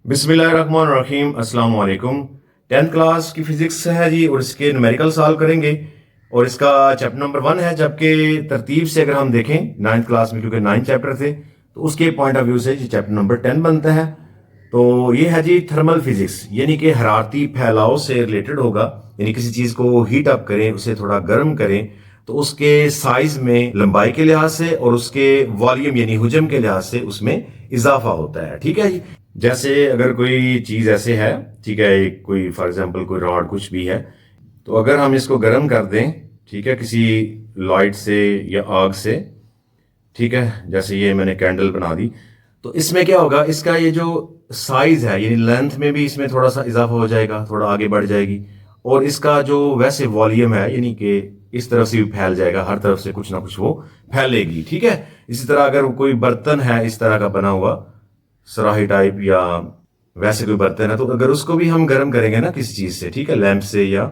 बिस्मिल्लाहिर्रहमानिर्रहीम अस्सलाम वालेकुम। 10th क्लास की फिजिक्स है जी और इसके न्यूमेरिकल सॉल्व करेंगे और इसका चैप्टर नंबर 1 है। जबकि तरतीब से अगर हम देखें 9th क्लास में क्योंकि 9 चैप्टर थे तो उसके पॉइंट ऑफ व्यू से ये चैप्टर नंबर 10 बनता है। तो ये है जी थर्मल फिजिक्स, यानी कि हरारती फैलाव से रिलेटेड होगा। यानी किसी चीज को हीट अप करें, उसे थोड़ा गर्म करें तो उसके साइज में लंबाई के लिहाज से और उसके वॉल्यूम यानी हुजम के लिहाज से उसमें इजाफा होता है। ठीक है जी। जैसे अगर कोई चीज ऐसे है, ठीक है, एक कोई फॉर एग्जांपल कोई रॉड कुछ भी है, तो अगर हम इसको गर्म कर दें, ठीक है, किसी लाइट से या आग से, ठीक है, जैसे ये मैंने कैंडल बना दी, तो इसमें क्या होगा, इसका ये जो साइज है यानी लेंथ में भी इसमें थोड़ा सा इजाफा हो जाएगा, थोड़ा आगे बढ़ जाएगी। और इसका जो वैसे वॉल्यूम है यानी कि इस तरफ से भी फैल जाएगा, हर तरफ से कुछ ना कुछ वो फैलेगी। ठीक है। इसी तरह अगर कोई बर्तन है इस तरह का बना हुआ, सराही टाइप या वैसे कोई बर्तन है, तो अगर उसको भी हम गर्म करेंगे ना किसी चीज से, ठीक है, लैंप से या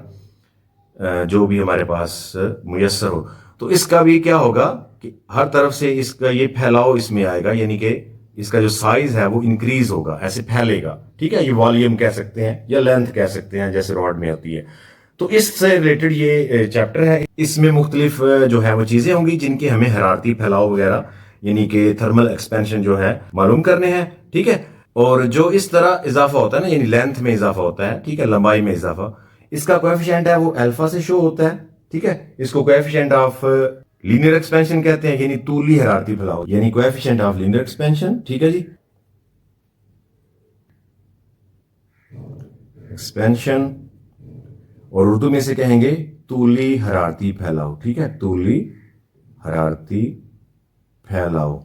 जो भी हमारे पास मुयस्सर हो, तो इसका भी क्या होगा कि हर तरफ से इसका ये फैलाव इसमें आएगा, यानी कि इसका जो साइज है वो इंक्रीज होगा, ऐसे फैलेगा। ठीक है। ये वॉल्यूम कह सकते हैं या लेंथ कह सकते हैं, जैसे रॉड में होती है। तो इससे रिलेटेड ये चैप्टर है। इसमें मुख्तलिफ जो है वो चीजें होंगी जिनके हमें हरारती फैलाव वगैरह यानी कि थर्मल एक्सपेंशन जो है मालूम करने हैं। ठीक है। और जो इस तरह इजाफा होता है ना, यानी लेंथ में इजाफा होता है, ठीक है, लंबाई में इजाफा, इसका कोएफिशिएंट है वो अल्फा से शो होता है। ठीक है। इसको कोएफिशिएंट ऑफ लीनियर एक्सपेंशन कहते हैं, यानी तूली हरारती फैलाव, यानी कोएफिशिएंट ऑफ लीनियर एक्सपेंशन। ठीक है जी। एक्सपेंशन और उर्दू में से कहेंगे तूली हरारती फैलाव। ठीक है। तूली हरारती फैलाव,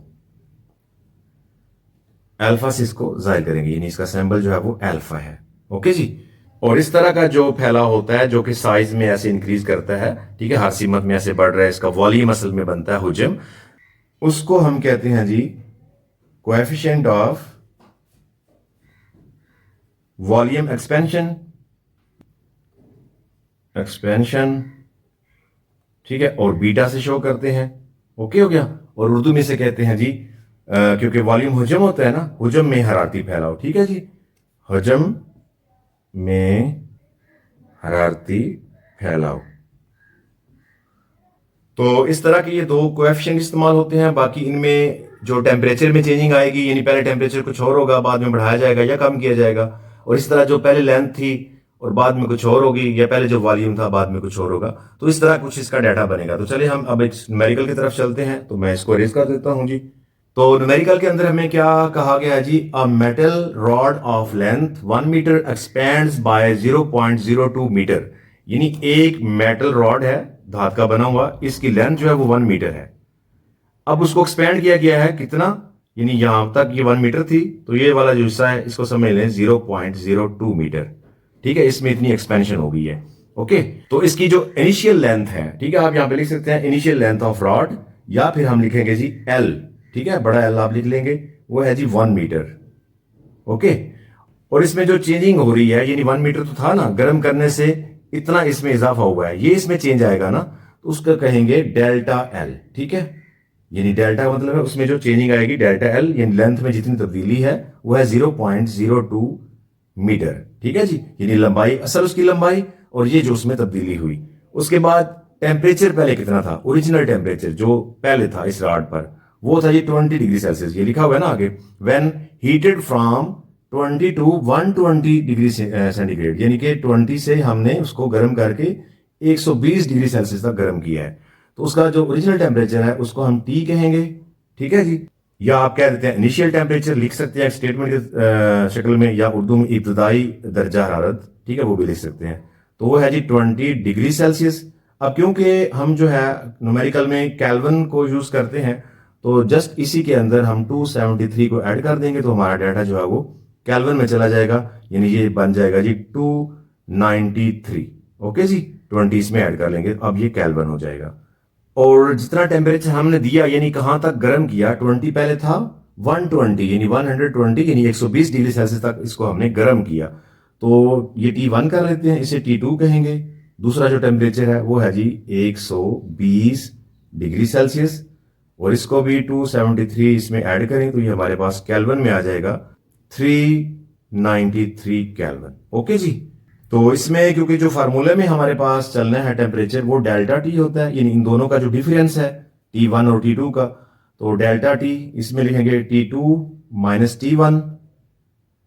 अल्फा से इसको जाहिर करेंगे, यानी इसका सिंबल जो है वो अल्फा है। ओके जी। और इस तरह का जो फैलाव होता है जो कि साइज में ऐसे इंक्रीज करता है, ठीक है, हर सीमत में ऐसे बढ़ रहा है, इसका वॉल्यूम असल में बनता है हुजम, उसको हम कहते हैं जी coefficient of volume expansion. Expansion, ठीक है, और बीटा से शो करते हैं। ओके हो गया। और उर्दू में से कहते हैं जी क्योंकि वॉल्यूम हुजम होता है ना, हुजम में हरारती फैलाव। ठीक है जी। हुजम में हरारती फैलाव। तो इस तरह के ये दो कोएफिशिएंट इस्तेमाल होते हैं। बाकी इनमें जो टेम्परेचर में चेंजिंग आएगी, यानी पहले टेम्परेचर कुछ और होगा, बाद में बढ़ाया जाएगा या कम किया जाएगा। और इस तरह जो पहले लेंथ थी और बाद में कुछ और होगी, या पहले जो वॉल्यूम था बाद में कुछ और होगा, तो इस तरह कुछ इसका डाटा बनेगा। तो चलिए हम अब एक न्यूमेरिकल की तरफ चलते हैं। तो मैं इसको अरेज कर देता हूं जी। तो न्यूमेरिकल के अंदर हमें क्या कहा गया है जी, a metal rod of length 1 metre expands by 0.02 metre, यानी एक मेटल रॉड है धात का बना हुआ, इसकी लेंथ जो है वो 1 मीटर है। अब उसको एक्सपेंड किया गया है कितना, यानी यहां तक ये 1 मीटर थी, तो ये वाला जो हिस्सा है इसको समझ लें 0.02 मीटर। ठीक है। इसमें इतनी एक्सपेंशन हो गई है। ओके। तो इसकी जो इनिशियल लेंथ है, ठीक है, आप यहां पे लिख सकते हैं इनिशियल लेंथ ऑफ रॉड, या फिर हम लिखेंगे जी एल। ठीक है, बड़ा एल आप लिख लेंगे, वो है जी 1 मीटर। ओके। और इसमें जो चेंजिंग हो रही है, यानी 1 मीटर तो था ना, गर्म करने से इतना इसमें इजाफा हुआ है, ये इसमें चेंज आएगा ना, तो उसका कहेंगे डेल्टा एल। ठीक है। यानी डेल्टा का मतलब है उसमें जो चेंजिंग आएगी डेल्टा एल, यानी लेंथ में जितनी तब्दीली है वो है 0.02 मीटर। ठीक है जी। यानी लंबाई, असल उसकी लंबाई, और ये जो उसमें तब्दीली हुई। उसके बाद टेम्परेचर पहले कितना था, ओरिजिनल टेम्परेचर जो पहले था इस रॉड पर, वो था ये 20 डिग्री सेल्सियस। ये लिखा हुआ है ना आगे, when heated from 20 to 120 degree centigrade, यानी कि 20 से हमने उसको गर्म करके 120 डिग्री सेल्सियस तक गर्म किया है। तो उसका जो ओरिजिनल टेम्परेचर है उसको हम टी कहेंगे। ठीक है जी। या आप कह देते हैं इनिशियल टेम्परेचर, लिख सकते हैं स्टेटमेंट की शक्ल में, या उर्दू में इब्तदाई दर्जा हरारत, ठीक है, वो भी लिख सकते हैं। तो वो है जी 20 डिग्री सेल्सियस। अब क्योंकि हम जो है न्यूमेरिकल में केल्विन को यूज करते हैं, तो जस्ट इसी के अंदर हम 273 को ऐड कर देंगे, तो हमारा डाटा जो है वो केल्विन में चला जाएगा, यानी ये बन जाएगा जी 293। ओके जी। 20 इसमें ऐड कर लेंगे, अब ये केल्विन हो जाएगा। और जितना टेम्परेचर हमने दिया, यानी कहां तक गर्म किया, 20 पहले था, 120 यानी 120 यानी 120 डिग्री सेल्सियस तक इसको हमने गर्म किया। तो ये T1 कर लेते हैं, इसे T2 कहेंगे। दूसरा जो टेम्परेचर है वो है जी 120 डिग्री सेल्सियस, और इसको भी 273 इसमें ऐड करें तो ये हमारे पास केल्विन में आ जाएगा 3 93 केल्विन। ओके जी। तो इसमें क्योंकि जो फार्मूले में हमारे पास चलना है टेम्परेचर वो डेल्टा टी होता है, यानी इन दोनों का जो डिफरेंस है T1 और T2 का, तो डेल्टा टी इसमें लिखेंगे T2 माइनस T1।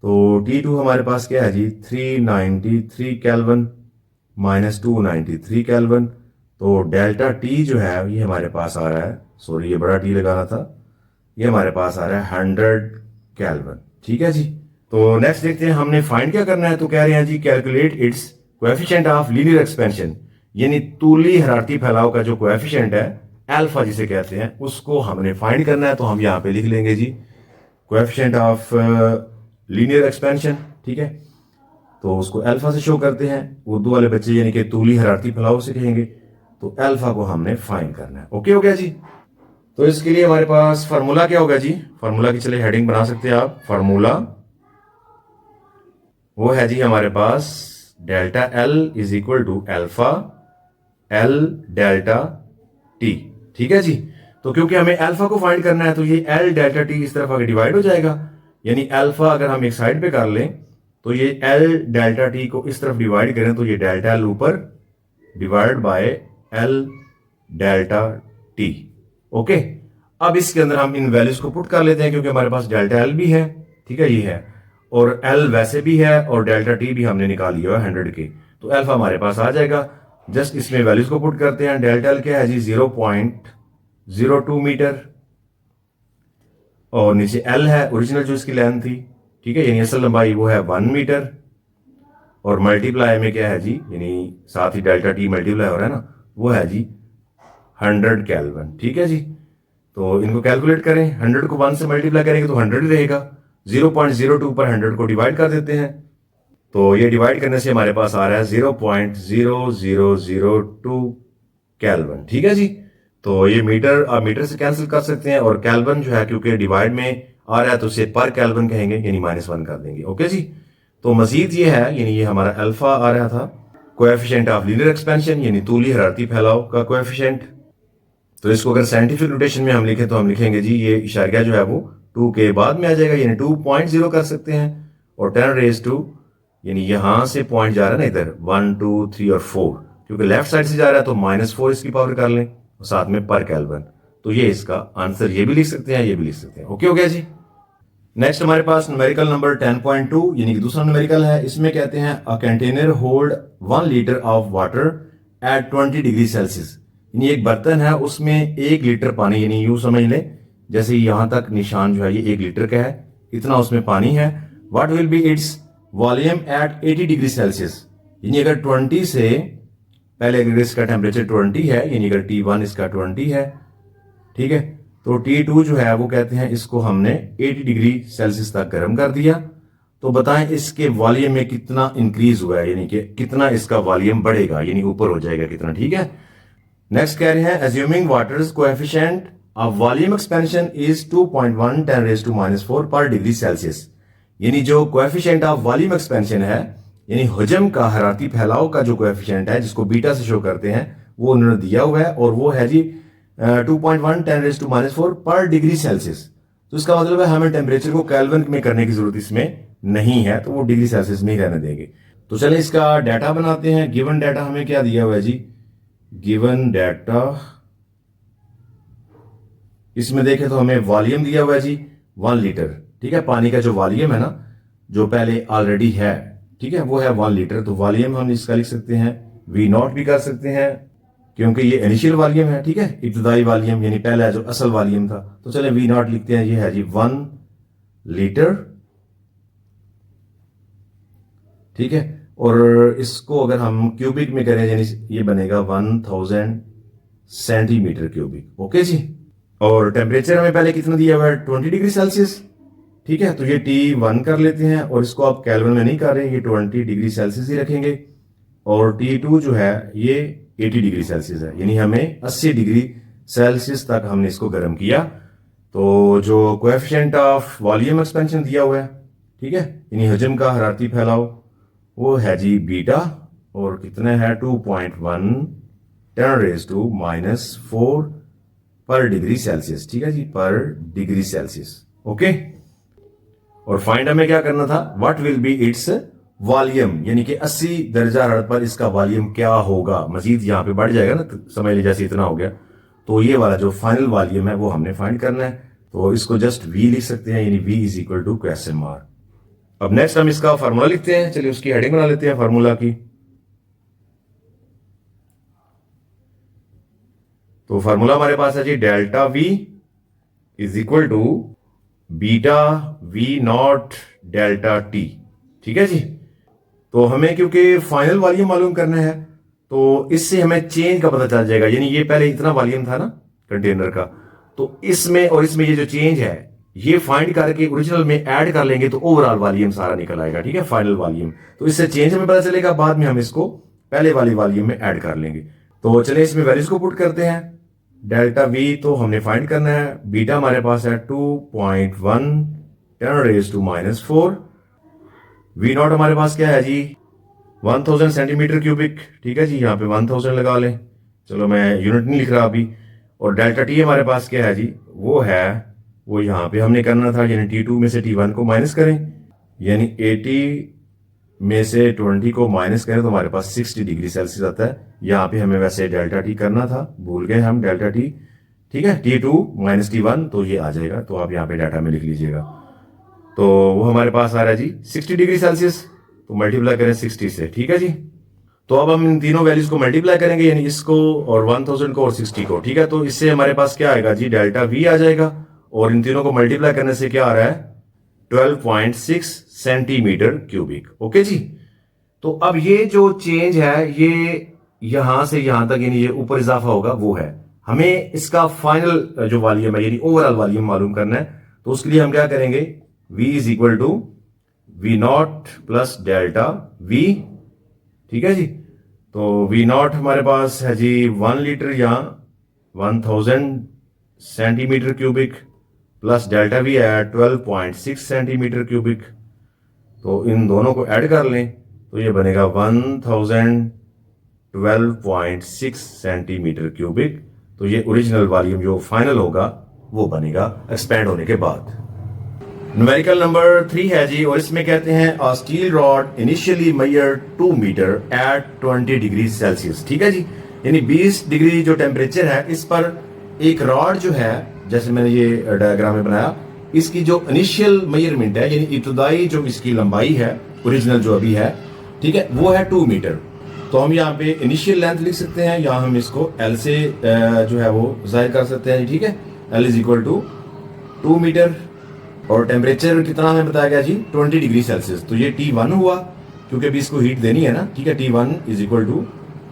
तो T2 हमारे पास क्या है जी 393 केल्विन माइनस 293 केल्विन। तो डेल्टा टी जो है ये हमारे पास आ रहा है, सॉरी ये बड़ा टी लगाना था, ये हमारे पास आ रहा है 100 केल्विन। ठीक है जी। तो नेक्स्ट देखते हैं हमने फाइंड क्या करना है। तो कह रहे हैं जी calculate its coefficient of linear expansion, यानी तूली हरारती फैलाव का जो कोएफिशिएंट है अल्फा जिसे कहते हैं उसको हमने फाइंड करना है। तो हम यहाँ पे लिख लेंगे जी कोएफिशिएंट ऑफ लीनियर एक्सपेंशन। ठीक है, तो उसको अल्फा से शो करते हैं, उर्दू वाले बच्चे यानी कि तूली हरारती फैलाव से कहेंगे। तो अल्फा को हमने फाइंड करना है। ओके हो गया जी। तो इसके लिए हमारे पास फार्मूला क्या होगा जी, फार्मूला की चलिए हेडिंग बना सकते हैं आप। फार्मूला वो है जी हमारे पास delta L is equal to alpha L delta T. ठीक है जी। तो क्योंकि हमें अल्फा को फाइंड करना है तो ये एल डेल्टा टी इस तरफ आगे डिवाइड हो जाएगा, यानी अल्फा अगर हम एक साइड पे कर लें तो ये एल डेल्टा टी को इस तरफ डिवाइड करें तो ये डेल्टा एल ऊपर divide by L delta T. Okay, अब इसके अंदर हम इन वैल्यूज को पुट कर लेते हैं क्योंकि हमारे पास डेल्टा एल भी है, ठीक है, ये है, और एल वैसे भी है और डेल्टा टी भी हमने निकाल लिया है 100 के। तो अल्फा हमारे पास आ जाएगा। जस्ट इसमें वैल्यूज को पुट करते हैं। डेल्टा एल क्या है जी 0.02 मीटर और नीचे एल है ओरिजिनल जो इसकी लेंथ थी, ठीक है, यानी असल लंबाई वो है 1 मीटर और मल्टीप्लाई में क्या है जी, यानी साथ ही डेल्टा टी मल्टीप्लाई हो रहा है ना, वो है जी 100 केल्विन। ठीक है जी। तो इनको कैलकुलेट करें, 100 को 1 से मल्टीप्लाई करेंगे तो 100 ही रहेगा। 0.02 पर 100 को डिवाइड कर देते हैं, तो ये डिवाइड करने से हमारे पास आ रहा है 0.0002 केल्विन। ठीक है जी। तो ये मीटर आप मीटर से कैंसिल कर सकते हैं और केल्विन जो है क्योंकि डिवाइड में आ रहा है तो उसे पर केल्विन कहेंगे, यानी -1 कर देंगे। ओके जी। तो मजीद ये है, यानी ये हमारा अल्फा आ रहा था, कोएफिशिएंट ऑफ लीनियर एक्सपेंशन यानी तूली हरारती फैलाव का कोएफिशिएंट। तो इसको अगर साइंटिफिक नोटेशन में हम लिखें तो हम लिखेंगे जी ये इशारिया जो है वो 2 के बाद में आ जाएगा, यानी 2.0 कर सकते हैं, और 10 रेज टू यानी यहां से पॉइंट जा रहा है ना इधर 1 2 3 और 4, क्योंकि लेफ्ट साइड से जा रहा है तो -4 इसकी पावर कर लें और साथ में पर केल्विन। तो ये इसका आंसर ये भी लिख सकते हैं, ये भी लिख सकते हैं। ओके हो गया जी। नेक्स्ट हमारे पास न्यूमेरिकल नंबर 10.2 यानी कि दूसरा न्यूमेरिकल है। इसमें कहते हैं a container hold 1 litre of water eight 20 degree Celsius, यानी एक बर्तन है उसमें 1 लीटर पानी, यानी यूं समझ लें जैसे यहां तक निशान जो है ये 1 लीटर का है, इतना उसमें पानी है। What will be its volume at 80 degree Celsius, यानी अगर 20 से पहले अगर इसका टेम्परेचर 20 है, यानी अगर T1 इसका 20 है, ठीक है, तो T2 जो है वो कहते हैं इसको हमने 80 डिग्री सेल्सियस तक गर्म कर दिया। तो बताएं इसके वॉल्यूम में कितना इंक्रीज हुआ है, यानी कि कितना इसका वॉल्यूम बढ़ेगा, यानी ऊपर हो जाएगा कितना। ठीक है। नेक्स्ट कह रहे हैं assuming water's coefficient of volume expansion is 2.1 10 raise to -4 पर डिग्री सेल्सियस, यानी जो कोएफिशिएंट ऑफ वॉल्यूम एक्सपेंशन है, यानी हुजम का हरारती फैलाव का जो कोएफिशिएंट है जिसको बीटा से शो करते हैं, वो उन्होंने दिया हुआ है और वो है जी 2.1 10 रेज टू -4 पर डिग्री सेल्सियस। तो इसका मतलब है हमें टेम्परेचर को केल्विन में करने की जरूरत इसमें नहीं है, तो वो डिग्री सेल्सियस में ही रहने देंगे। तो चलिए इसका डाटा बनाते हैं। गिवन डाटा हमें क्या दिया हुआ है जी, गिवन डाटा इसमें देखें तो हमें वॉल्यूम दिया हुआ है जी 1 लीटर, ठीक है, पानी का जो वॉल्यूम है ना जो पहले ऑलरेडी है, ठीक है, वो है 1 लीटर। तो वॉल्यूम हम इसका लिख सकते हैं V0 भी कर सकते हैं क्योंकि ये इनिशियल वॉल्यूम है, ठीक है, इब्तदाई वॉल्यूम यानी पहला जो असल वॉल्यूम था। तो चले V0 लिखते हैं, ये है जी 1 लीटर, ठीक है, और इसको अगर हम क्यूबिक में करें यानी ये बनेगा 1000 सेंटीमीटर क्यूबिक। ओके जी। और टेम्परेचर हमें पहले कितना दिया हुआ है 20 डिग्री सेल्सियस, ठीक है, तो ये T1 कर लेते हैं और इसको आप केल्विन में नहीं कर रहे हैं, ये 20 डिग्री सेल्सियस ही रखेंगे। और T2 जो है ये 80 डिग्री सेल्सियस है, यानी हमें 80 डिग्री सेल्सियस तक हमने इसको गर्म किया। तो जो कोएफिशिएंट ऑफ वॉल्यूम एक्सपेंशन दिया हुआ है, ठीक है, यानी हजम का हरारती फैलाव, वो है जी बीटा, और कितना है 2.1 10 रेज टू -4 पर डिग्री सेल्सियस, ठीक है जी, पर डिग्री सेल्सियस। ओके। और फाइंड हमें क्या करना था, what will be its volume, यानी कि 80 दर्जा हरारत पर इसका वॉल्यूम क्या होगा। मजीद यहाँ पे बढ़ जाएगा ना, समझ लीजिए जैसे इतना हो गया, तो ये वाला जो फाइनल वॉल्यूम है वो हमने फाइंड करना है। तो इसको जस्ट वी लिख सकते हैं, यानी V is equal to question mark. अब नेक्स्ट हम इसका फार्मूला लिखते हैं। चलिए उसकी हेडिंग बना लेते हैं फार्मूला की। तो फार्मूला हमारे पास है जी delta V is equal to beta V naught delta T. ठीक है जी। तो हमें क्योंकि फाइनल वॉल्यूम मालूम करना है, तो इससे हमें चेंज का पता चल जाएगा। यानी ये पहले इतना वॉल्यूम था ना कंटेनर का, तो इसमें और इसमें ये जो चेंज है ये फाइंड करके ओरिजिनल में ऐड कर लेंगे तो ओवरऑल वॉल्यूम सारा निकल आएगा। ठीक है, फाइनल वॉल्यूम। तो इससे चेंज हमें पता चलेगा, बाद में हम इसको पहले वाली वॉल्यूम में ऐड कर लेंगे। तो चलिए इसमें वैल्यूज को पुट करते हैं। डेल्टा वी तो हमने फाइंड करना है, बीटा हमारे पास है 2.1 10⁻⁻⁴। वी नॉट हमारे पास क्या है जी 1000 सेंटीमीटर क्यूबिक। ठीक है जी, यहाँ पे 1000 लगा लें, चलो मैं यूनिट नहीं लिख रहा अभी। और डेल्टा टी हमारे पास क्या है जी, वो यहाँ पे हमने करना था, यानी T2 में से T1 को माइनस करें, यानी 80 में से 20 को माइनस करें तो हमारे पास 60 डिग्री सेल्सियस आता है। यहाँ पे हमें वैसे डेल्टा टी करना था, भूल गए हम डेल्टा टी। ठीक है, T2 माइनस T1 तो ये आ जाएगा, तो आप यहाँ पे डाटा में लिख लीजिएगा। तो वो हमारे पास आ रहा है जी 60 डिग्री सेल्सियस, तो मल्टीप्लाई करें 60 से। ठीक है जी। तो अब हम इन तीनों वैल्यूज को मल्टीप्लाई करेंगे, यानी इसको और 1000 को और 60 को। ठीक है, तो इससे हमारे पास क्या आएगा जी, डेल्टा वी आ जाएगा, और इन तीनों को मल्टीप्लाई करने से क्या आ रहा है 12.6 सेंटीमीटर क्यूबिक। ओके जी। तो अब ये जो चेंज है ये यहां से यहां तक, यानी ये ऊपर इजाफा होगा, वो है हमें इसका फाइनल जो वॉल्यूम है, यानी ओवरऑल वॉल्यूम मालूम करना है। तो उसके लिए हम क्या करेंगे, v is equal to V not plus delta V. ठीक है जी। तो वी नॉट हमारे पास है जी 1 लीटर या 1000 centimetre cubic, plus delta we है 12.6 सेंटीमीटर क्यूबिक। तो इन दोनों को ऐड कर लें तो ये बनेगा 1012.6 सेंटीमीटर क्यूबिक। तो ये ओरिजिनल वॉल्यूम जो फाइनल होगा वो बनेगा एक्सपेंड होने के बाद। न्यूमेरिकल नंबर 3 है जी, और इसमें कहते हैं a steel rod initially measure 2 metre at 20 degree Celsius. ठीक है जी, यानी 20 डिग्री जो टेम्परेचर है इस पर एक रॉड जो है, जैसे मैंने ये डायग्राम में बनाया, इसकी जो इनिशियल मेजरमेंट है, यानी इब्तदाई जो इसकी लंबाई है ओरिजिनल जो अभी है, ठीक है, वो है 2 मीटर। तो हम यहाँ पे इनिशियल लेंथ लिख सकते हैं, या हम इसको L से जो है वो जाहिर कर सकते हैं। ठीक है, L is equal to 2 metre, और टेम्परेचर कितना हमें बताया गया जी 20 डिग्री सेल्सियस। तो ये T1 हुआ, क्योंकि अभी इसको हीट देनी है ना। ठीक है, T1 is equal to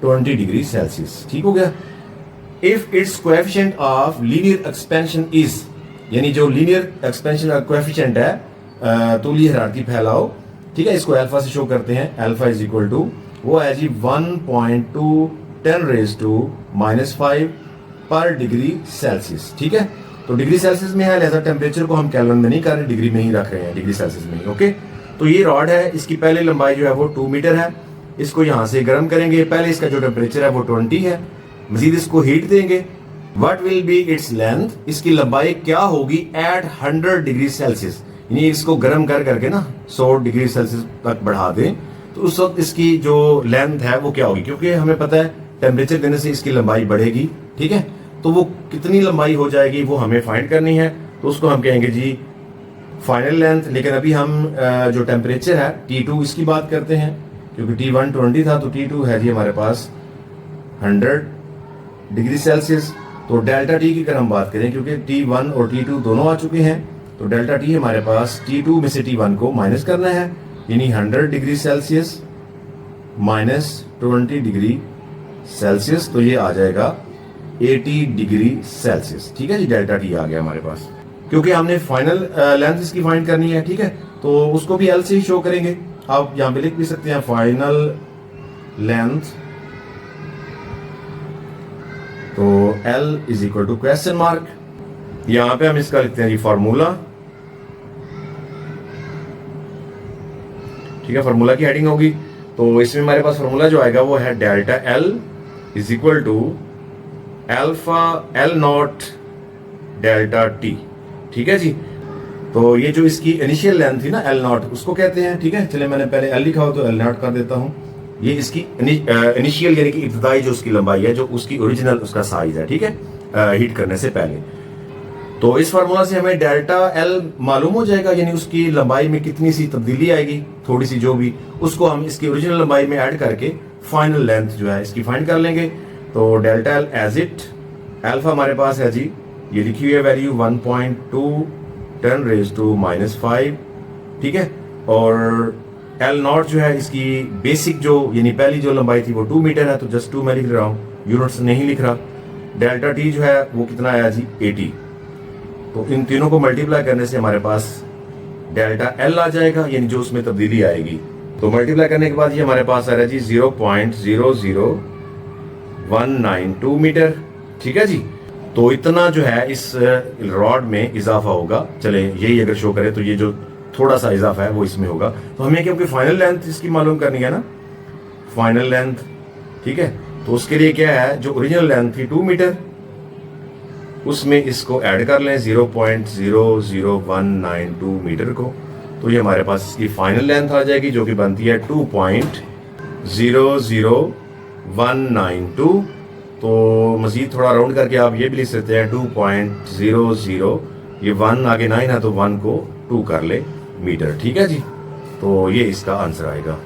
20 degree Celsius. ठीक हो गया। If it's coefficient of linear expansion is, यानी जो लीनियर एक्सपेंशन का कोएफिशिएंट है तूली हरारती फैलाव, ठीक है, इसको अल्फा से शो करते हैं। अल्फा इज इक्वल टू वो है जी 1.2 10⁻⁻5 पर डिग्री सेल्सियस। ठीक है, तो डिग्री सेल्सियस में है, लिहाजा टेम्परेचर को हम केल्विन में नहीं कर रहे, डिग्री में ही रख रहे हैं, डिग्री सेल्सियस में ही। ओके, तो ये रॉड है, इसकी पहले लंबाई जो है वो 2 मीटर है। इसको यहां से गर्म करेंगे, पहले इसका जो टेम्परेचर है वो 20 है, मजीद इसको हीट देंगे। What will be its length, इसकी लंबाई क्या होगी एट 100 डिग्री सेल्सियस, यानी इसको गर्म कर करके ना 100 डिग्री सेल्सियस तक बढ़ा दें, तो उस वक्त इसकी जो लेंथ है वो क्या होगी, क्योंकि हमें पता है टेम्परेचर देने से इसकी लंबाई बढ़ेगी। ठीक है, तो वो कितनी लंबाई हो जाएगी वो हमें फाइंड करनी है। तो उसको हम कहेंगे जी फाइनल लेंथ। लेकिन अभी हम जो टेम्परेचर है T2 इसकी बात करते हैं, क्योंकि T1 20 था, तो T2 है जी हमारे पास 100 डिग्री सेल्सियस। तो डेल्टा टी की अगर हम बात करें, क्योंकि T1 और T2 दोनों आ चुके हैं, तो डेल्टा टी हमारे पास T2 में से T1 को माइनस करना है, यानी 100 degree Celsius minus 20 degree Celsius, तो ये आ जाएगा 80 डिग्री सेल्सियस। ठीक है जी, डेल्टा टी आ गया हमारे पास, क्योंकि हमने फाइनल लेंथ इसकी फाइंड करनी है। ठीक है, तो उसको भी L से ही शो करेंगे। आप यहाँ पे लिख भी सकते हैं फाइनल लेंथ, तो L is equal to question mark. यहां पे हम इसका लिखते हैं जी फार्मूला। ठीक है, फार्मूला की हेडिंग होगी, तो इसमें हमारे पास फार्मूला जो आएगा वो है delta L is equal to alpha L not delta T। ठीक है जी, तो ये जो इसकी इनिशियल लेंथ थी ना एल नॉट, उसको कहते हैं, ठीक है। चलिए मैंने पहले एल लिखा हो तो एल नॉट कर देता हूँ। ये इसकी इनिशियल यानी कि इब्तदाई जो उसकी लंबाई है, जो उसकी ओरिजिनल उसका साइज है, ठीक है, हीट करने से पहले। तो इस फार्मूला से हमें डेल्टा एल मालूम हो जाएगा, यानी उसकी लंबाई में कितनी सी तब्दीली आएगी, थोड़ी सी जो भी, उसको हम इसकी ओरिजिनल लंबाई में ऐड करके फाइनल लेंथ जो है इसकी फाइंड कर लेंगे। तो delta L as it, alpha हमारे पास है जी, ये लिखी हुई है वैल्यू 1.2 10⁻⁻⁵, ठीक है। और एल नॉट जो है इसकी बेसिक जो यानी पहली जो लंबाई थी वो 2 मीटर है, तो जस्ट 2 मैं लिख रहा हूँ, यूनिट्स नहीं लिख रहा। डेल्टा टी जो है वो कितना आया जी 80। तो इन तीनों को मल्टीप्लाई करने से हमारे पास डेल्टा एल आ जाएगा, यानी जो उसमें तब्दीली आएगी। तो मल्टीप्लाई करने के बाद ये हमारे पास आ रहा है जी 0.00192 मीटर, ठीक है जी। तो इतना जो है इस रॉड में इजाफा होगा। चले यही अगर शो करे तो ये जो थोड़ा सा इजाफा है वो इसमें होगा। तो हमें क्योंकि फाइनल लेंथ इसकी मालूम करनी है ना, फाइनल लेंथ, ठीक है। तो उसके लिए क्या है, जो ओरिजिनल लेंथ थी 2 मीटर, उसमें इसको ऐड कर लें 0.00192 मीटर को, तो ये हमारे पास इसकी फाइनल लेंथ आ जाएगी, जो कि बनती है 2.00192। तो मजीद थोड़ा राउंड करके आप ये भी लिख सकते हैं 2.00, ये 1 आगे 9 है तो 1 को 2 कर ले मीटर, ठीक है जी। तो ये इसका आंसर आएगा।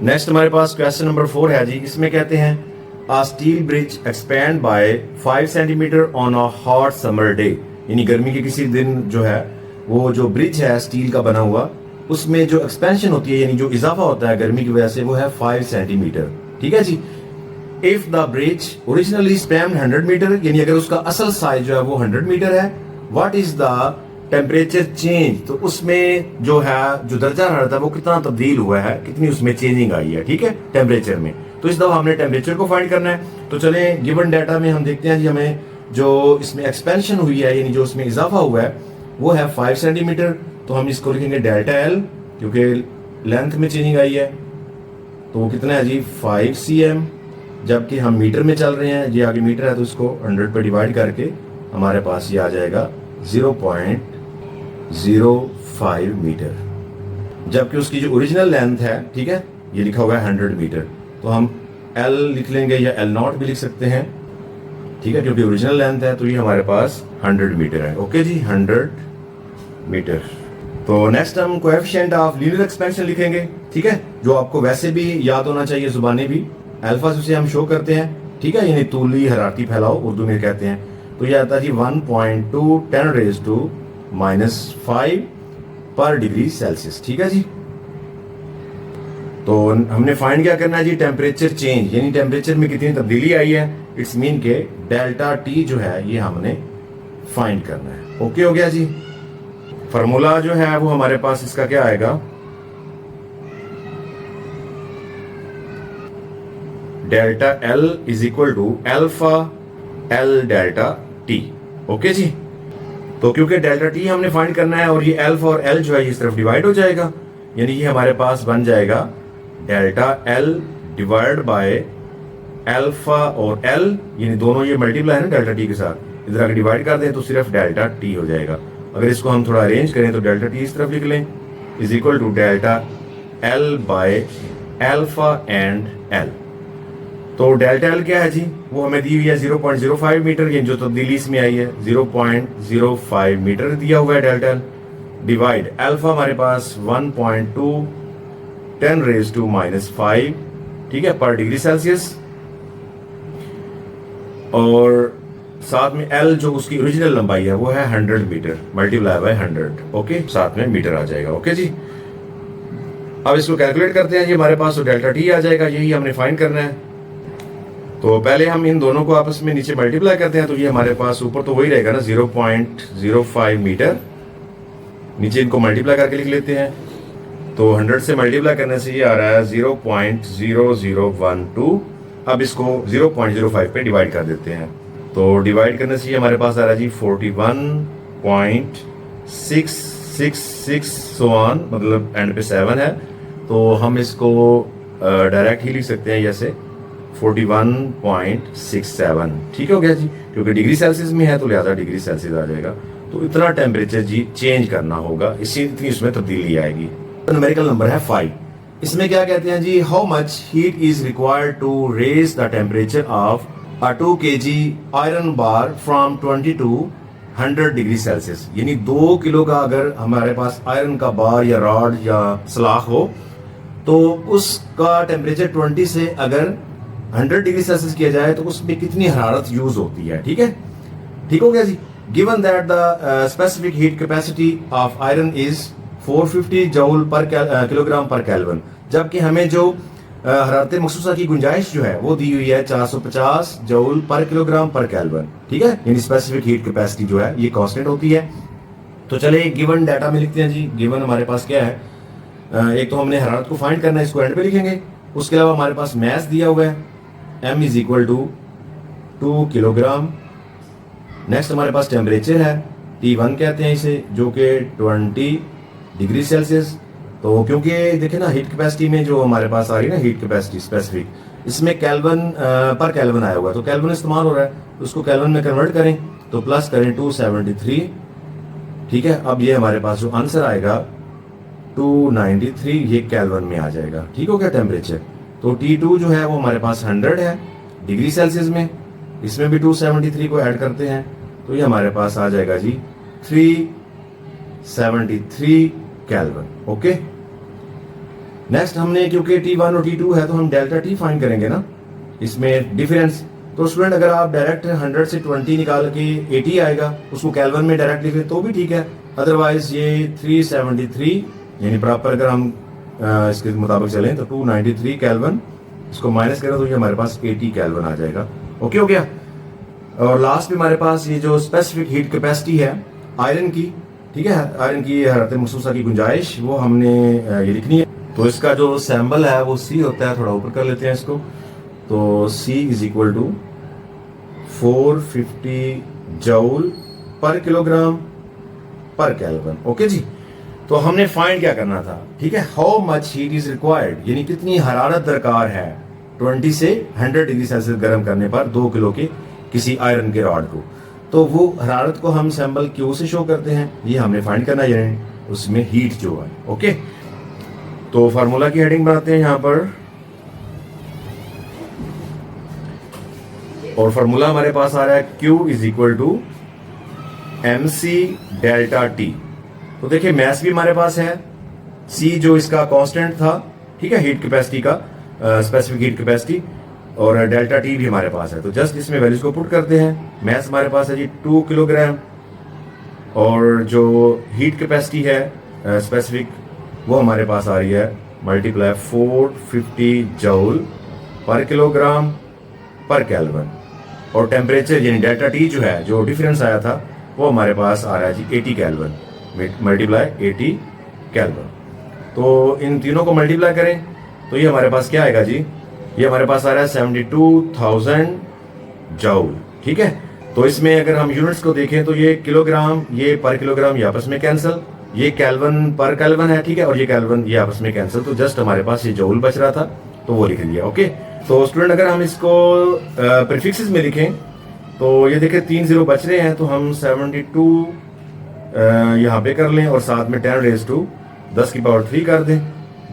नेक्स्ट हमारे पास क्वेश्चन नंबर 4 है जी। इसमें कहते हैं A steel bridge expand by 5 centimeter on a hot summer day, यानी गर्मी के किसी दिन जो है वो जो ब्रिज है स्टील का बना हुआ, उसमें जो एक्सपेंशन होती है यानी जो इजाफा होता है गर्मी की वजह से, वो है 5 सेंटीमीटर, ठीक है जी। If the bridge originally span 100 metre, यानी अगर उसका असल साइज जो है वो 100 मीटर है, what is the temperature change, तो उसमें जो है जो दर्जा हरारत है वो कितना तब्दील हुआ है, कितनी उसमें चेंजिंग आई है, ठीक है, टेम्परेचर में। तो इस दफा हमने टेम्परेचर को फाइंड करना है। तो चले गिवन डाटा में हम देखते हैं जी, हमें जो इसमें एक्सपेंशन हुई है यानी जो उसमें इजाफा हुआ है वो है 5 सेंटीमीटर। तो हम इसको लिखेंगे डेल्टा एल, क्योंकि लेंथ में चेंजिंग आई है। तो वो कितना है जी 5 cm, जबकि हम मीटर में चल रहे हैं, ये आगे मीटर है तो इसको 100 पे डिवाइड करके हमारे पास ये आ जाएगा 0.05 मीटर, जबकि उसकी जो ओरिजिनल लेंथ है, ठीक है, ये लिखा हुआ है 100 मीटर। तो हम L लिख लेंगे या L नॉट भी लिख सकते हैं, ठीक है, क्योंकि ओरिजिनल लेंथ है। तो ये हमारे पास 100 मीटर है, ओके जी, 100 मीटर। तो नेक्स्ट हम कोएफिशिएंट ऑफ लीनियर एक्सपेंशन लिखेंगे, ठीक है, जो आपको वैसे भी याद होना चाहिए जुबानी भी। अल्फा से हम शो करते हैं, ठीक है, यानी तूली हरारती फैलाव उर्दू में कहते हैं। तो ये आता है जी 1.2 10⁻⁻⁵ पर डिग्री सेल्सियस, ठीक है जी। तो हमने फाइंड क्या करना है जी, टेम्परेचर चेंज, यानी टेम्परेचर में कितनी तब्दीली आई है। इट्स मीन के डेल्टा टी जो है ये हमने फाइंड करना है। ओके हो गया जी। फार्मूला जो है वो हमारे पास इसका क्या आएगा, delta L is equal to alpha L delta T. Okay जी। तो क्योंकि डेल्टा टी हमने फाइंड करना है और ये अल्फा और एल जो है इस तरफ डिवाइड हो जाएगा, यानी ये हमारे पास बन जाएगा delta L divide by alpha और एल, यानी दोनों ये मल्टीप्लाई है ना डेल्टा टी के साथ, इधर आगे डिवाइड कर दें तो सिर्फ डेल्टा टी हो जाएगा। अगर इसको हम थोड़ा अरेंज करें तो डेल्टा टी इस तरफ लिख लें, is equal to delta L by alpha and L. तो डेल्टा एल क्या है जी, वो हमें दी हुई है 0.05 मीटर, यानी जो तब्दीली इसमें आई है 0.05 मीटर दिया हुआ है डेल्टा एल, डिवाइड अल्फा हमारे पास 1.2 10⁻⁻⁵, ठीक है, पर डिग्री सेल्सियस, और साथ में एल जो उसकी ओरिजिनल लंबाई है वो है 100 मीटर मल्टीप्लाई बाय 100, ओके, साथ में मीटर आ जाएगा। ओके जी। अब इसको कैलकुलेट करते हैं जी, हमारे पास तो डेल्टा टी आ जाएगा, यही हमने फाइंड करना है। तो पहले हम इन दोनों को आपस में नीचे मल्टीप्लाई करते हैं, तो ये हमारे पास ऊपर तो वही रहेगा ना 0.05 मीटर, नीचे इनको मल्टीप्लाई करके लिख लेते हैं। तो 100 से मल्टीप्लाई करने से ये आ रहा है 0.0012। अब इसको 0.05 पे डिवाइड कर देते हैं, तो डिवाइड करने से ये हमारे पास आ रहा है जी 41.666 सो ऑन, मतलब एंड पे 7 है। तो हम इसको डायरेक्ट ही लिख सकते हैं जैसे 41.67, ठीक हो गया जी, क्योंकि डिग्री सेल्सियस में है तो लिहाजा डिग्री सेल्सियस आ जाएगा। तो इतना टेम्परेचर जी चेंज करना होगा, इसी इतनी इसमें तब्दीली आएगी। न्यूमेरिकल नंबर है 5। इसमें क्या कहते हैं जी, how much heat is required to raise the temperature of a 2 kg iron bar from 20 to 100 degree Celsius. यानी 2 किलो का अगर हमारे पास आयरन का बार या रॉड या सलाख हो तो उसका टेम्परेचर 20 से अगर 100 डिग्री सेल्सियस किया जाए तो उसमें कितनी हरारत यूज होती है। ठीक है, ठीक हो गया जी। Given that the specific heat capacity of iron is 450 joule पर किलोग्राम पर केल्विन, जबकि हमें जो हरारत मखसूसा की गुंजाइश जो है वो दी हुई है 450 जूल पर किलोग्राम पर केल्विन। ठीक है, यानी स्पेसिफिक हीट कैपेसिटी जो है ये कांस्टेंट होती है। तो चले गिवन डाटा में लिखते हैं जी। गिवन हमारे पास क्या है, एक तो हमने हरारत को फाइंड करना है, इसको एंड पे लिखेंगे। उसके अलावा हमारे पास मैस दिया हुआ है, m is equal to 2 kilogram. Next हमारे पास टेम्परेचर है, T1 कहते हैं इसे, जो कि 20 डिग्री सेल्सियस। तो क्योंकि देखिए ना हीट कैपेसिटी में जो हमारे पास आ रही है ना हीट कैपेसिटी स्पेसिफिक, इसमें केल्विन पर केल्विन आया हुआ है, तो केल्विन इस्तेमाल हो रहा है, तो उसको केल्विन में कन्वर्ट करें तो प्लस करें 273। ठीक है, अब ये हमारे पास जो आंसर आएगा 293, ये केल्विन में आ जाएगा। ठीक हो गया टेम्परेचर। तो T2 जो है वो हमारे पास 100 है डिग्री सेल्सियस में, इसमें भी 273 को ऐड करते हैं तो ये हमारे पास आ जाएगा जी 373 केल्विन। ओके, नेक्स्ट हमने क्योंकि T1 और T2 है तो हम डेल्टा T फाइंड करेंगे ना इसमें डिफरेंस। तो स्टूडेंट अगर आप डायरेक्ट 100 से 20 निकाल के 80 आएगा, उसको केल्विन में डायरेक्ट लिखे तो भी ठीक है, अदरवाइज ये 373 यानी प्रॉपर अगर हम इसके मुताबिक चलें तो 293 केल्विन, इसको माइनस करें तो ये हमारे पास 80 केल्विन आ जाएगा। ओके हो गया। और लास्ट में हमारे पास ये जो स्पेसिफिक हीट कैपेसिटी है आयरन की, ठीक है, आयरन की हरारत मखसूसा की गुंजाइश, वो हमने ये लिखनी है। तो इसका जो सैम्बल है वो C होता है, थोड़ा ऊपर कर लेते हैं इसको। तो C is equal to 450 joule पर किलोग्राम पर केल्विन। ओके जी, तो हमने फाइंड क्या करना था, ठीक है, how much heat is required, यानी कितनी हरारत दरकार है 20 से 100 डिग्री सेल्सियस गर्म करने पर 2 किलो के किसी आयरन के रॉड को। तो वो हरारत को हम सैंपल Q से शो करते हैं, ये हमने फाइंड करना है, यानी उसमें हीट जो है। ओके, तो फार्मूला की हेडिंग बनाते हैं यहां पर, और फार्मूला हमारे पास आ रहा है Q is equal to MC delta T। तो देखिए मैस भी हमारे पास है, C जो इसका कांस्टेंट था, ठीक है, हीट कैपेसिटी का स्पेसिफिक हीट कैपेसिटी, और डेल्टा T भी हमारे पास है। तो जस्ट इसमें वैल्यूज को पुट करते हैं। मैस हमारे पास है जी 2 किलोग्राम, और जो हीट कैपेसिटी है स्पेसिफिक वो हमारे पास आ रही है मल्टीप्लाई 450 जूल पर किलोग्राम पर केल्विन, और टेम्परेचर यानी डेल्टा T जो है, जो डिफरेंस आया था वो हमारे पास आ रहा है जी 80 केल्विन, मल्टीप्लाई 80 केल्विन। तो इन तीनों को मल्टीप्लाई करें तो ये हमारे पास क्या आएगा जी, ये हमारे पास आ रहा है 72,000 जूल। ठीक है, तो इसमें अगर हम यूनिट्स को देखें तो ये किलोग्राम, ये पर किलोग्राम, ये आपस में कैंसिल, ये केल्विन पर केल्विन है, ठीक है, और ये केल्विन ये आपस में कैंसिल, तो जस्ट हमारे पास ये जूल बच रहा था तो वो लिख दिया। ओके, तो स्टूडेंट अगर हम इसको प्रीफिक्सेस में लिखें तो ये देखें 3 जीरो बच रहे हैं, तो हम 72 यहाँ पे कर लें और साथ में 10 रेज टू 10 की पावर 3 कर दें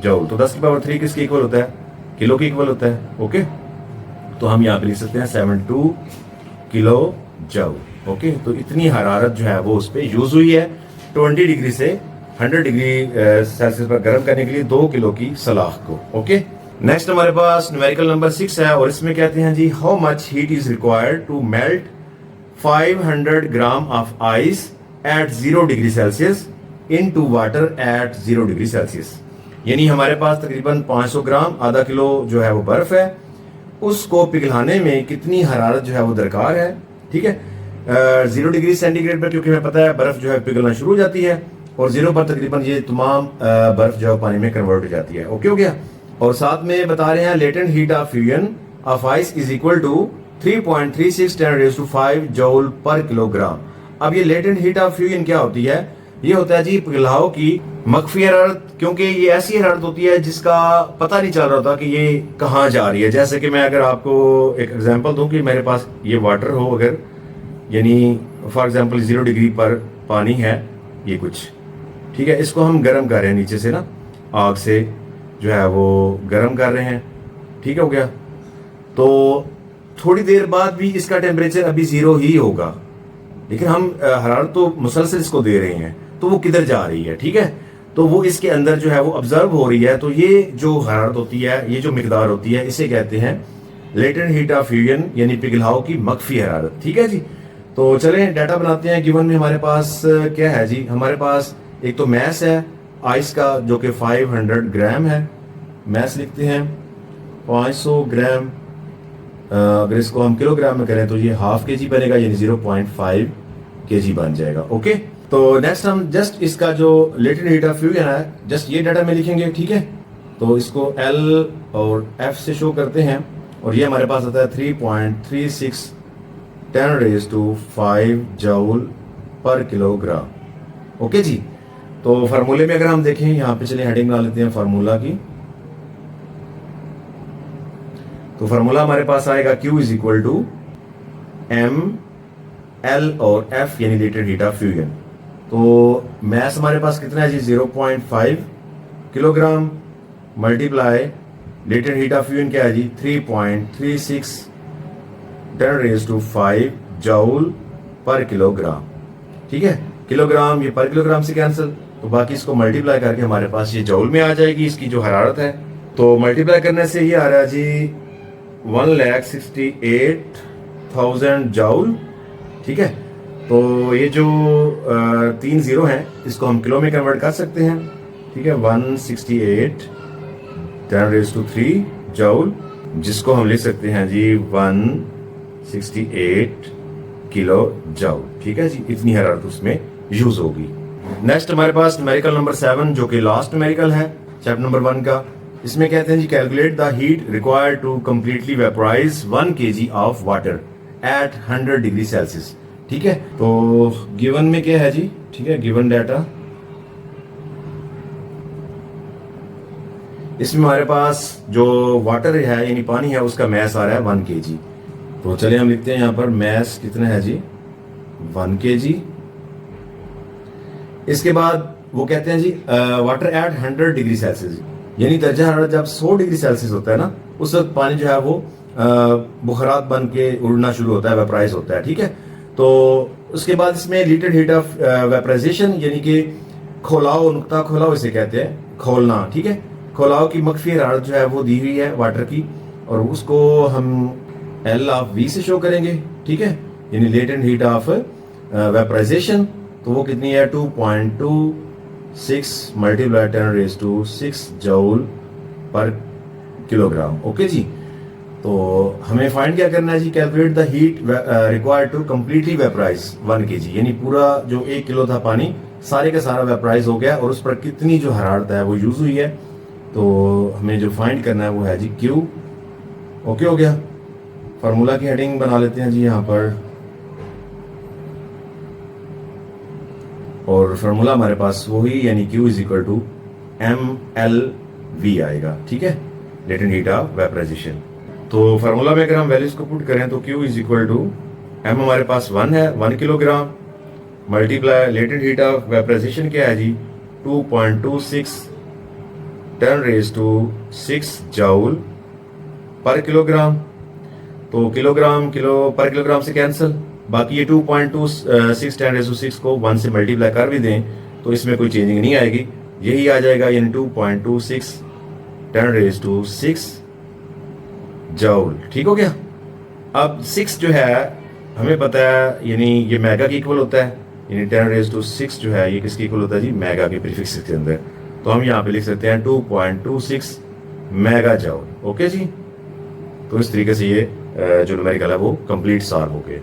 जूल। तो 10 की पावर 3 किसके इक्वल होता है, किलो के इक्वल होता है। ओके, तो हम यहाँ पे लिख सकते हैं 72 किलो जूल। ओके, तो इतनी हरारत जो है वो उस पर यूज हुई है 20 डिग्री से 100 डिग्री सेल्सियस पर गर्म करने के लिए 2 किलो की सलाख को। ओके, नेक्स्ट हमारे पास न्यूमेरिकल नंबर 6 है, और इसमें कहते हैं जी how much heat is required to melt 500 gram of ice at 0 degree Celsius into water at 0 degree Celsius. यानी हमारे पास तकरीबन 500 ग्राम, आधा किलो जो है वो बर्फ है, उसको पिघलाने में कितनी हरारत जो है वो दरकार है। ठीक है, 0 डिग्री सेंटीग्रेड पर क्योंकि हमें पता है बर्फ जो है पिघलना शुरू हो जाती है, और 0 पर तकरीबन ये तमाम बर्फ जो है पानी में कन्वर्ट हो जाती है। ओके हो गया, और साथ में बता रहे हैं latent heat of fusion of ice is equal to 3.36 10⁵ joule पर किलोग्राम। अब ये लेटेंट हीट ऑफ फ्यूजन क्या होती है, ये होता है जी पिघलाव की मख्फी हरारत, क्योंकि ये ऐसी हरारत होती है जिसका पता नहीं चल रहा होता कि ये कहाँ जा रही है। जैसे कि मैं अगर आपको एक एग्जांपल दूं कि मेरे पास ये वाटर हो, अगर यानी फॉर एग्जांपल 0 डिग्री पर पानी है ये कुछ, ठीक है। इसको हम गर्म कर रहे हैं नीचे से ना, आग से जो है वो गर्म कर रहे हैं, ठीक हो गया। तो थोड़ी देर बाद भी इसका टेम्परेचर अभी 0 ही होगा, लेकिन हम हरारत तो मुसलसल इसको दे रहे हैं, तो वो किधर जा रही है, ठीक है। तो वो इसके अंदर जो है वो ऑब्जर्व हो रही है। तो ये जो हरारत होती है, ये जो मिकदार होती है, इसे कहते हैं लेटेंट हीट ऑफ फ्यूजन, यानी पिघलाव की मख्फी हरारत, ठीक है जी। तो चलें डाटा बनाते हैं। गिवन में हमारे पास क्या है जी, हमारे पास एक तो मैस है आइस का जो कि 500 ग्राम है। मैस लिखते हैं 500 ग्राम, अगर इसको हम किलोग्राम में करें तो ये हाफ के जी बनेगा, यानी 0.5 kg बन जाएगा। ओके, तो नेक्स्ट हम जस्ट इसका जो लेटेंट हीट ऑफ फ्यूजन है, जस्ट ये डाटा में लिखेंगे, ठीक है। तो इसको L और F से शो करते हैं, और ये हमारे पास आता है 3.36 10⁵ जूल पर किलोग्राम। ओके जी। तो फार्मूले में अगर हम देखें, यहाँ पे चलिए हेडिंग बना लेते हैं फार्मूला की। तो फार्मूला हमारे पास आएगा Q is equal to M L और F, यानी लेटेंट हीट ऑफ फ्यूजन। तो मैस हमारे पास कितना है जी, 0.5 kilogram multiply latent heat of fusion क्या है जी, 3.36 10⁵ जूल पर किलोग्राम, ठीक है। किलोग्राम ये पर किलोग्राम से कैंसिल, तो बाकी इसको मल्टीप्लाई करके हमारे पास ये जूल में आ जाएगी इसकी जो हरारत है। तो मल्टीप्लाई करने से ये आ रहा है जी 1,68,000 जूल, ठीक है। तो ये जो 3 0 हैं इसको हम किलो में कन्वर्ट कर सकते हैं, ठीक है। 168 10⁵ जूल, जिसको हम लिख सकते हैं जी 168 किलो जूल, ठीक है जी। इतनी हरारत उसमें यूज होगी। नेक्स्ट हमारे पास न्यूमेरिकल नंबर 7 जो कि लास्ट न्यूमेरिकल है चैप्टर नंबर 1 का। इसमें कहते हैं जी calculate the heat required to completely vaporise 1 kg of water at 100 degree Celsius, ठीक है। तो गिवन में क्या है जी, ठीक है, गिवन डाटा इसमें हमारे पास जो वाटर है यानी पानी है उसका मैस आ रहा है 1 kg। तो चलिए हम लिखते हैं यहाँ पर मैस कितना है जी, 1 kg। इसके बाद वो कहते हैं जी वाटर एट 100 डिग्री सेल्सियस, यानी दर्जा हरारत जब 100 डिग्री सेल्सियस होता है ना, उस वक्त पानी जो है वो बुखारात बन के उड़ना शुरू होता है, वेपराइज होता है, ठीक है। तो उसके बाद इसमें लेटेंट हीट ऑफ वेपराइजेशन, यानी कि खोलाव, नुक्ता खोलाव इसे कहते हैं, खोलना, ठीक है। खोलाव की मख्फी हरारत जो है वो दी हुई है वाटर की, और उसको हम L ऑफ V से शो करेंगे, ठीक है, यानी लेटेंट हीट ऑफ वेपराइजेशन। तो वो कितनी है 2.26 मल्टीप्लाई 10⁶ जूल पर किलोग्राम। ओके जी। तो हमें फाइंड क्या करना है जी, calculate the heat required to completely vaporise 1 kg, यानी पूरा जो 1 किलो था पानी सारे का सारा वेपराइज हो गया और उस पर कितनी जो हरारत है वो यूज हुई है। तो हमें जो फाइंड करना है वो है जी Q। ओके हो गया। फार्मूला की हेडिंग बना लेते हैं जी यहाँ पर, और फार्मूला हमारे पास वही यानी Q is equal to MLV आएगा, ठीक है, लेटेंट हीट ऑफ वेपराइजेशन। तो फार्मूला में अगर हम वैल्यूज को पुट करें तो Q is equal to M हमारे पास 1 है, 1 kilogram multiply latent heat of vaporisation क्या है जी 2.26 10⁶ जूल पर किलोग्राम। तो किलोग्राम किलो पर किलोग्राम से कैंसिल, बाकी ये 2.26 10⁶ को 1 से मल्टीप्लाई कर भी दें तो इसमें कोई चेंजिंग नहीं आएगी, यही आ जाएगा, यानी 2.26 10⁶ जूल, ठीक हो गया। अब 6 जो है हमें पता है, यानी ये मेगा के इक्वल होता है, यानी 10⁶ जो है ये किसके इक्वल होता है जी, मेगा के प्रीफिक्स के अंदर। तो हम यहाँ पे लिख सकते हैं 2.26 मेगा जूल। ओके जी। तो इस तरीके से ये जो न्यूमेरिकल है वो कंप्लीट सॉल्व हो गए।